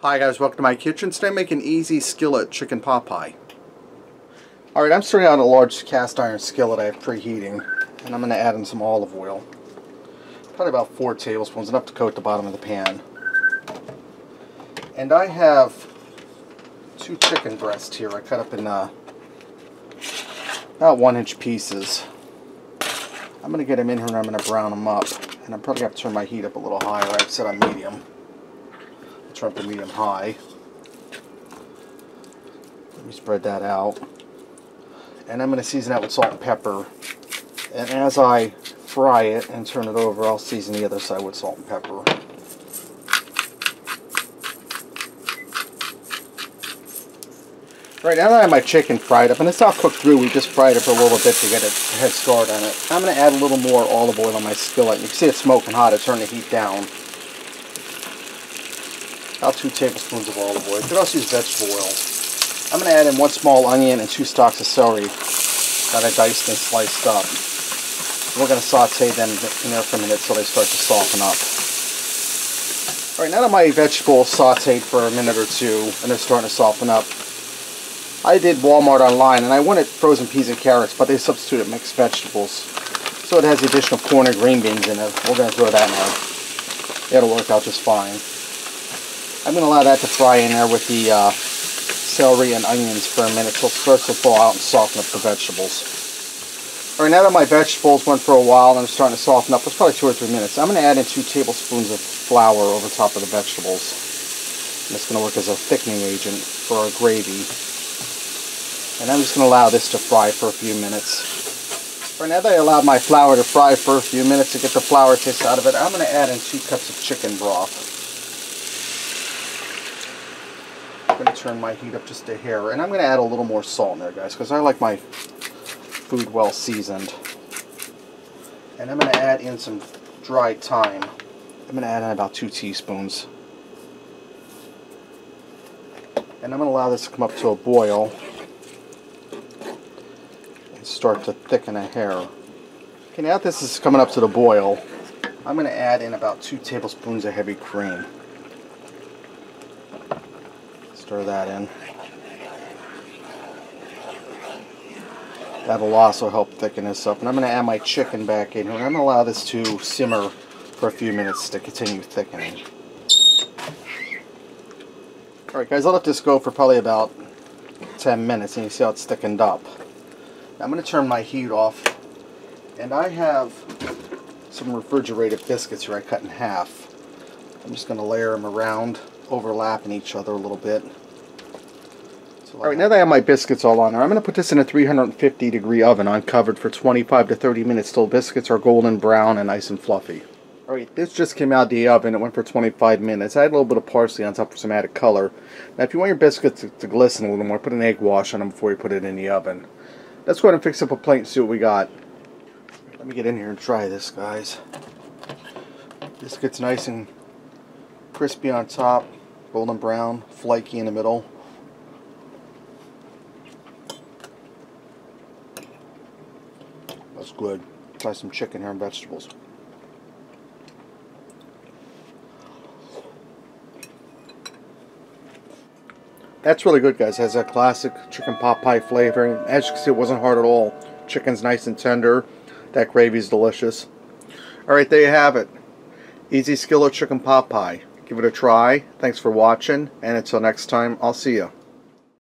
Hi guys, welcome to my kitchen. Today I'm making easy skillet chicken pot pie. Alright, I'm starting out a large cast iron skillet I have preheating, and I'm going to add in some olive oil. Probably about 4 tablespoons, enough to coat the bottom of the pan. And I have 2 chicken breasts here. I cut up in about 1-inch pieces. I'm going to get them in here and I'm going to brown them up. And I'm probably going to turn my heat up a little higher. I've set on medium. Turn up to medium high. Let me spread that out. And I'm going to season that with salt and pepper. And as I fry it and turn it over, I'll season the other side with salt and pepper. Right, now that I have my chicken fried up, and it's not cooked through, we just fried it for a little bit to get a head start on it. I'm going to add a little more olive oil on my skillet. You can see it's smoking hot. I turned the heat down. About 2 tablespoons of olive oil. You could also use vegetable oil. I'm going to add in 1 small onion and 2 stalks of celery that I diced and sliced up. We're going to saute them in there for a minute so they start to soften up. Alright, now that my vegetables sauteed for a minute or two and they're starting to soften up, I did Walmart online and I wanted frozen peas and carrots, but they substituted mixed vegetables. So it has the additional corn and green beans in it. We're going to throw that in there. It'll work out just fine. I'm going to allow that to fry in there with the celery and onions for a minute till it starts to thaw out and soften up the vegetables. Alright, now that my vegetables went for a while and I'm starting to soften up, it's probably 2 or 3 minutes, I'm going to add in 2 tablespoons of flour over top of the vegetables. And it's going to work as a thickening agent for our gravy. And I'm just going to allow this to fry for a few minutes. Alright, now that I allowed my flour to fry for a few minutes to get the flour taste out of it, I'm going to add in 2 cups of chicken broth. I'm going to turn my heat up just a hair, and I'm going to add a little more salt in there, guys, because I like my food well seasoned. And I'm going to add in some dried thyme. I'm going to add in about 2 teaspoons. And I'm going to allow this to come up to a boil and start to thicken a hair. Okay, now that this is coming up to the boil, I'm going to add in about 2 tablespoons of heavy cream. Stir that in. That'll also help thicken this up. And I'm going to add my chicken back in here. And I'm going to allow this to simmer for a few minutes to continue thickening. Alright guys, I'll let this go for probably about 10 minutes and you see how it's thickened up. Now I'm going to turn my heat off. And I have some refrigerated biscuits here I cut in half. I'm just going to layer them around, overlapping each other a little bit. Alright, now that I have my biscuits all on there, I'm going to put this in a 350-degree oven uncovered for 25 to 30 minutes till biscuits are golden brown and nice and fluffy. Alright, this just came out of the oven. It went for 25 minutes. I had a little bit of parsley on top for some added color. Now if you want your biscuits to glisten a little more, put an egg wash on them before you put it in the oven. Let's go ahead and fix up a plate and see what we got. Let me get in here and try this, guys. Biscuits nice and crispy on top, golden brown, flaky in the middle. That's good. Try some chicken here and vegetables. That's really good, guys. It has that classic chicken pot pie flavor. As you can see, it wasn't hard at all. Chicken's nice and tender. That gravy's delicious. Alright, there you have it. Easy skillet chicken pot pie. Give it a try. Thanks for watching, and until next time, I'll see you.